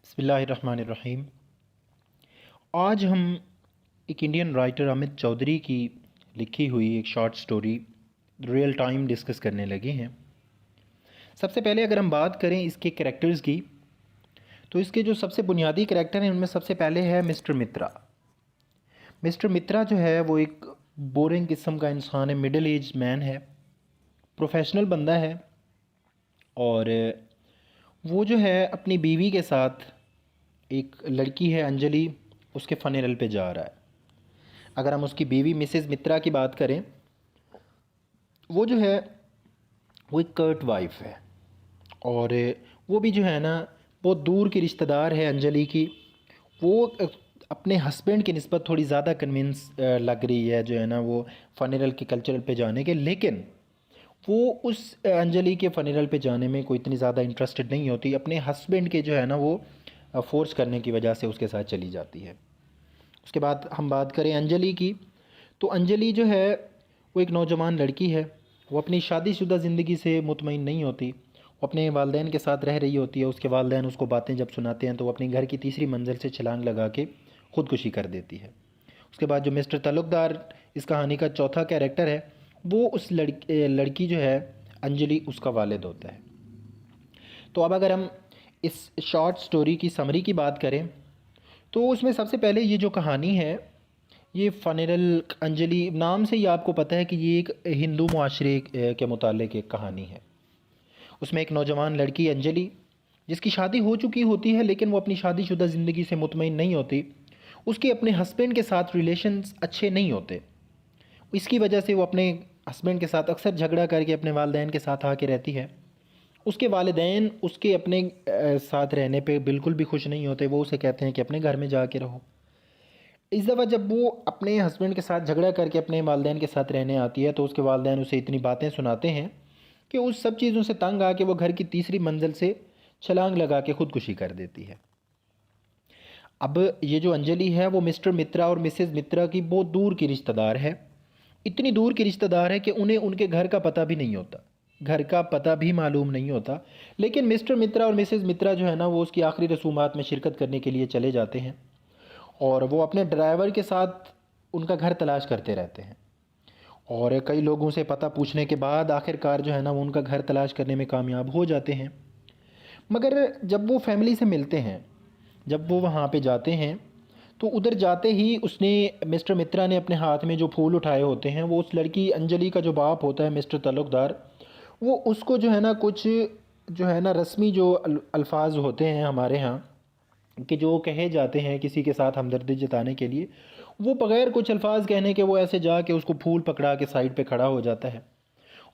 बिस्मिल्लाहिर्रहमानिर्रहीम। आज हम एक इंडियन राइटर अमित चौधरी की लिखी हुई एक short story real time discuss करने लगे हैं। सबसे पहले अगर हम बात करें इसके कैरेक्टर्स की, तो इसके जो सबसे बुनियादी कैरेक्टर हैं उनमें सबसे पहले है मिस्टर मित्रा। मिस्टर मित्रा जो है वो एक बोरिंग किस्म का इंसान है, मिडिल एज मैन है, प्रोफेशनल बंदा है और वो जो है अपनी बीवी के साथ, एक लड़की है अंजलि, उसके फनेरल पे जा रहा है। अगर हम उसकी बीवी मिसेस मित्रा की बात करें, वो जो है वो एक कर्ट वाइफ है और वो भी जो है ना बहुत दूर की रिश्तेदार है अंजलि की। वो अपने हस्बैंड की निस्बत थोड़ी ज़्यादा कन्विंस लग रही है जो है ना वो फनेरल के कल्चरल पे जाने के, लेकिन वो उस अंजलि के फनेरल पे जाने में कोई इतनी ज़्यादा इंटरेस्टेड नहीं होती। अपने हस्बैंड के जो है ना वो फोर्स करने की वजह से उसके साथ चली जाती है। उसके बाद हम बात करें अंजलि की, तो अंजलि जो है वो एक नौजवान लड़की है। वो अपनी शादीशुदा ज़िंदगी से मुतमईन नहीं होती। वो अपने वालदैन के साथ रह रही होती है। उसके वालदैन उसको बातें जब सुनाते हैं तो वो अपने घर की तीसरी मंजिल से छलांग लगा के ख़ुदकुशी कर देती है। उसके बाद जो मिस्टर ताल्लुकदार इस कहानी का चौथा कैरेक्टर है, वो उस लड़की जो है अंजलि, उसका वालिद होता है। तो अब अगर हम इस शॉर्ट स्टोरी की समरी की बात करें, तो उसमें सबसे पहले ये जो कहानी है, ये फ़नेरल अंजलि नाम से ही आपको पता है कि ये एक हिंदू मुआशरे के मुतालिक एक कहानी है। उसमें एक नौजवान लड़की अंजलि, जिसकी शादी हो चुकी होती है लेकिन वो अपनी शादीशुदा ज़िंदगी से मुतमईन नहीं होती। उसके अपने हस्बैंड के साथ रिलेशंस अच्छे नहीं होते। इसकी वजह से वो अपने हस्बैंड के साथ अक्सर झगड़ा करके अपने वालिदैन के साथ आके रहती है। उसके वालिदैन उसके अपने साथ रहने पे बिल्कुल भी खुश नहीं होते। वो उसे कहते हैं कि अपने घर में जाके रहो। इस दफ़ा जब वो अपने हस्बैंड के साथ झगड़ा करके अपने वालिदैन के साथ रहने आती है, तो उसके वालिदैन उसे इतनी बातें सुनाते हैं कि उस सब चीज़ों से तंग आके वो घर की तीसरी मंजिल से छलांग लगा के ख़ुदकुशी कर देती है। अब ये जो अंजलि है वो मिस्टर मित्रा और मिसेस मित्रा की बहुत दूर की रिश्तेदार है। इतनी दूर की रिश्तेदार है कि उन्हें उनके घर का पता भी नहीं होता, घर का पता भी मालूम नहीं होता। लेकिन मिस्टर मित्रा और मिसेस मित्रा जो है ना वो उसकी आखिरी रसूमात में शिरकत करने के लिए चले जाते हैं और वो अपने ड्राइवर के साथ उनका घर तलाश करते रहते हैं। और कई लोगों से पता पूछने के बाद आखिरकार जो है ना वो उनका घर तलाश करने में कामयाब हो जाते हैं। मगर जब वो फैमिली से मिलते हैं, जब वो वहाँ पे जाते हैं, तो उधर जाते ही उसने मिस्टर मित्रा ने अपने हाथ में जो फूल उठाए होते हैं, वो उस लड़की अंजलि का जो बाप होता है मिस्टर ताल्लुकदार, वो उसको जो है ना कुछ जो है ना रस्मी जो अल्फाज होते हैं हमारे यहाँ कि जो कहे जाते हैं किसी के साथ हमदर्दी जताने के लिए, वो बग़ैर कुछ अल्फाज कहने के वो ऐसे जाके उसको फूल पकड़ा के साइड पे खड़ा हो जाता है।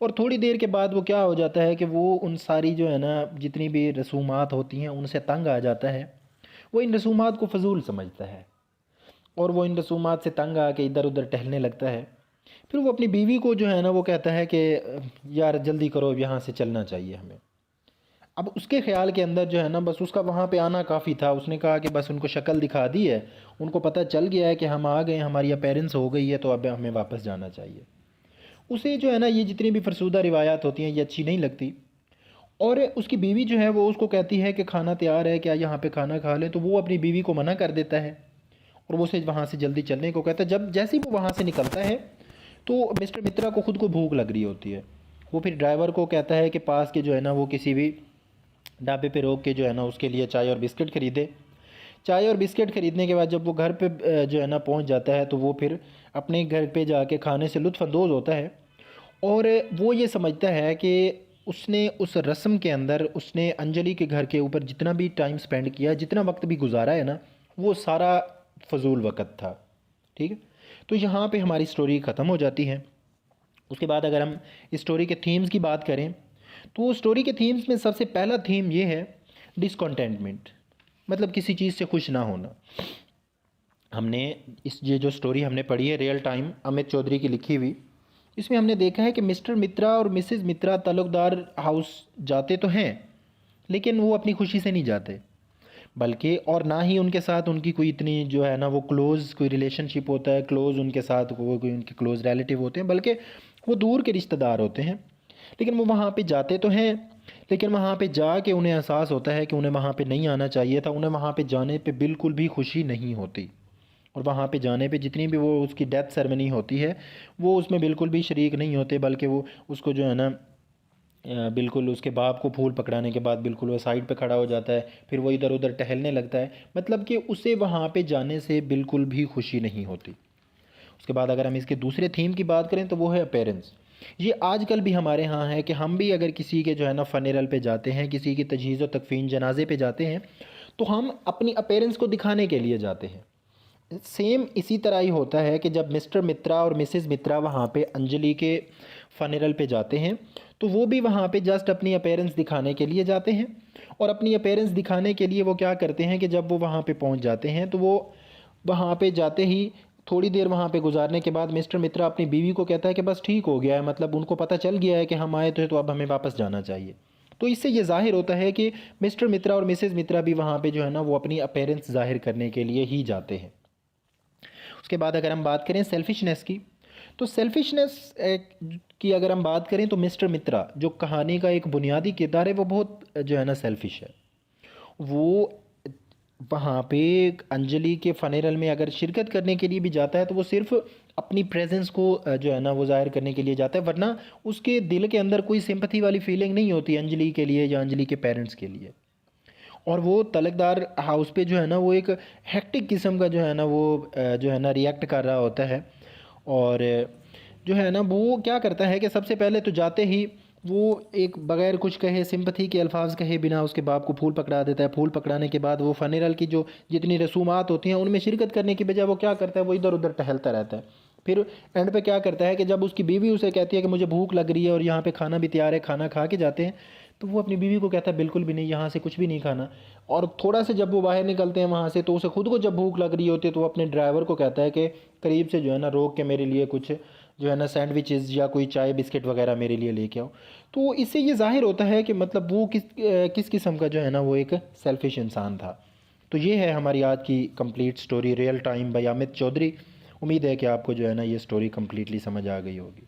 और थोड़ी देर के बाद वो क्या हो जाता है कि वो उन सारी जो है ना जितनी भी रसूमात होती हैं उनसे तंग आ जाता है। वो इन रसूमात को फ़जूल समझता है और वो इन रसूमात से तंग आके इधर उधर टहलने लगता है। फिर वो अपनी बीवी को जो है ना वो कहता है कि यार जल्दी करो, अब यहाँ से चलना चाहिए हमें। अब उसके ख़्याल के अंदर जो है ना बस उसका वहाँ पे आना काफ़ी था। उसने कहा कि बस उनको शक्ल दिखा दी है, उनको पता चल गया है कि हम आ गए, हमारी अपीयरेंस हो गई है, तो अब हमें वापस जाना चाहिए। उसे जो है ना ये जितनी भी फरसूदा रिवायात होती हैं ये अच्छी नहीं लगती। और उसकी बीवी जो है वो उसको कहती है कि खाना तैयार है, क्या यहाँ पे खाना खा लें। तो वो अपनी बीवी को मना कर देता है और वो उसे वहाँ से जल्दी चलने को कहता है। जब जैसे ही वो वहाँ से निकलता है तो मिस्टर मित्रा को ख़ुद को भूख लग रही होती है। वो फिर ड्राइवर को कहता है कि पास के जो है ना वो किसी भी ढाबे पे रोक के जो है ना उसके लिए चाय और बिस्किट ख़रीदे। चाय और बिस्किट ख़रीदने के बाद जब वो घर पे जो है ना पहुँच जाता है, तो वो फिर अपने घर पे जाके खाने से लुत्फ़अंदोज़ होता है और वो ये समझता है कि उसने उस रस्म के अंदर उसने अंजलि के घर के ऊपर जितना भी टाइम स्पेंड किया, जितना वक्त भी गुजारा है ना, वो सारा फ़जूल वक़्त था। ठीक है, तो यहाँ पे हमारी स्टोरी ख़त्म हो जाती है। उसके बाद अगर हम इस स्टोरी के थीम्स की बात करें, तो स्टोरी के थीम्स में सबसे पहला थीम ये है डिसकंटेंटमेंट, मतलब किसी चीज़ से खुश ना होना। हमने ये जो स्टोरी हमने पढ़ी है रियल टाइम अमित चौधरी की लिखी हुई, इसमें हमने देखा है कि मिस्टर मित्रा और मिसेस मित्रा ताल्लुकदार हाउस जाते तो हैं, लेकिन वो अपनी खुशी से नहीं जाते, बल्कि और ना ही उनके साथ उनकी कोई इतनी जो है ना वो क्लोज़ कोई रिलेशनशिप होता है, क्लोज़ उनके साथ वो कोई उनके क्लोज़ रिलेटिव होते हैं, बल्कि वो दूर के रिश्तेदार होते हैं। लेकिन वो वहाँ पे जाते तो हैं लेकिन वहाँ पे जाके उन्हें एहसास होता है कि उन्हें वहाँ पे नहीं आना चाहिए था, उन्हें वहाँ पे जाने पे बिल्कुल भी खुशी नहीं होती। और वहाँ पे जाने पे जितनी भी वो उसकी डेथ सेरेमनी होती है, वो उसमें बिल्कुल भी शरीक नहीं होते, बल्कि वो उसको जो है ना बिल्कुल उसके बाप को फूल पकड़ाने के बाद बिल्कुल वो साइड पे खड़ा हो जाता है, फिर वो इधर उधर टहलने लगता है। मतलब कि उसे वहाँ पे जाने से बिल्कुल भी खुशी नहीं होती। उसके बाद अगर हम इसके दूसरे थीम की बात करें तो वो है अपेरेंस। ये आजकल भी हमारे यहाँ है कि हम भी अगर किसी के जो है ना फनेरल पे जाते हैं, किसी की तजहीज़ व तकफ़ीन जनाजे पे जाते हैं, तो हम अपनी अपेरेंस को दिखाने के लिए जाते हैं। सेम इसी तरह ही होता है कि जब मिस्टर मित्रा और मिसेस मित्रा वहाँ पे अंजलि के फनेरल पे जाते हैं, तो वो भी वहाँ पे जस्ट अपनी अपेरेंस दिखाने के लिए जाते हैं। और अपनी अपेरेंस दिखाने के लिए वो क्या करते हैं कि जब वो वहाँ पे पहुँच जाते हैं, तो वो वहाँ पे जाते ही थोड़ी देर वहाँ पे गुजारने के बाद मिस्टर मित्रा अपनी बीवी को कहता है कि बस ठीक हो गया है, मतलब उनको पता चल गया है कि हम आए तो अब हमें वापस जाना चाहिए। तो इससे ये ज़ाहिर होता है कि मिस्टर मित्रा और मिसेस मित्रा भी वहाँ पे जो है ना वो अपनी अपेरेंस ज़ाहिर करने के लिए ही जाते हैं। उसके बाद अगर हम बात करें सेल्फिशनेस की, तो सेल्फिशनेस की अगर हम बात करें तो मिस्टर मित्रा जो कहानी का एक बुनियादी किरदार है, वो बहुत जो है ना सेल्फिश है। वो वहाँ पे अंजलि के फनेरल में अगर शिरकत करने के लिए भी जाता है, तो वो सिर्फ अपनी प्रेजेंस को जो है ना वो ज़ाहिर करने के लिए जाता है, वरना उसके दिल के अंदर कोई सिंपथी वाली फीलिंग नहीं होती अंजलि के लिए या अंजलि के पेरेंट्स के लिए। और वो तलकदार हाउस पे जो है ना वो एक हेक्टिक किस्म का जो है ना वो जो है ना रिएक्ट कर रहा होता है। और जो है ना वो क्या करता है कि सबसे पहले तो जाते ही वो एक बगैर कुछ कहे सिंपथी के अल्फाज कहे बिना उसके बाप को फूल पकड़ा देता है। फूल पकड़ाने के बाद वो फनेरल की जो जितनी रसूमात होती हैं उनमें शिरकत करने की बजाय वो क्या करता है, वो इधर उधर टहलता रहता है। फिर एंड पे क्या करता है कि जब उसकी बीवी उसे कहती है कि मुझे भूख लग रही है और यहाँ पे खाना भी तैयार है, खाना खा के जाते हैं, तो वो अपनी बीवी को कहता है बिल्कुल भी नहीं, यहाँ से कुछ भी नहीं खाना। और थोड़ा से जब वो बाहर निकलते हैं वहाँ से, तो उसे खुद को जब भूख लग रही होती है, तो वो अपने ड्राइवर को कहता है कि करीब से जो है ना रोक के मेरे लिए कुछ जो है ना सैंडविचेस या कोई चाय बिस्किट वगैरह मेरे लिए लेके आओ। तो इससे ये जाहिर होता है कि मतलब वो किस किस्म का जो है ना वो एक सेल्फिश इंसान था। तो ये है हमारी आज की complete story real time by Amit Chaudhary. उम्मीद है कि आपको जो है ना ये स्टोरी कम्प्लीटली समझ आ गई होगी।